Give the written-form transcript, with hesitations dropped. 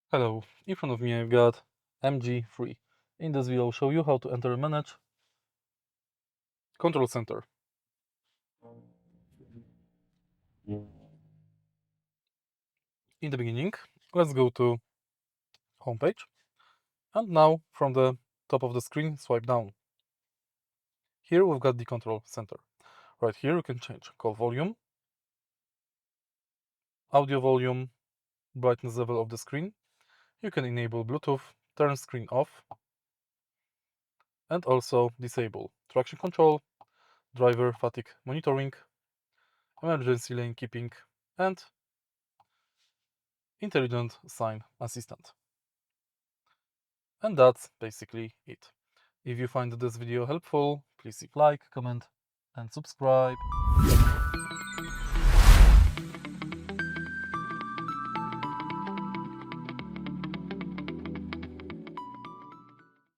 Hello, in front of me I've got MG3. In this video I'll show you how to enter and manage control center. In the beginning, let's go to homepage, and now from the top of the screen swipe down. Here we've got the control center. Right here you can change call volume, audio volume, brightness level of the screen. You can enable Bluetooth, turn screen off, and also disable traction control, driver fatigue monitoring, emergency lane keeping, and intelligent sign assistant. And that's basically it. If you find this video helpful, please leave like, comment, and subscribe.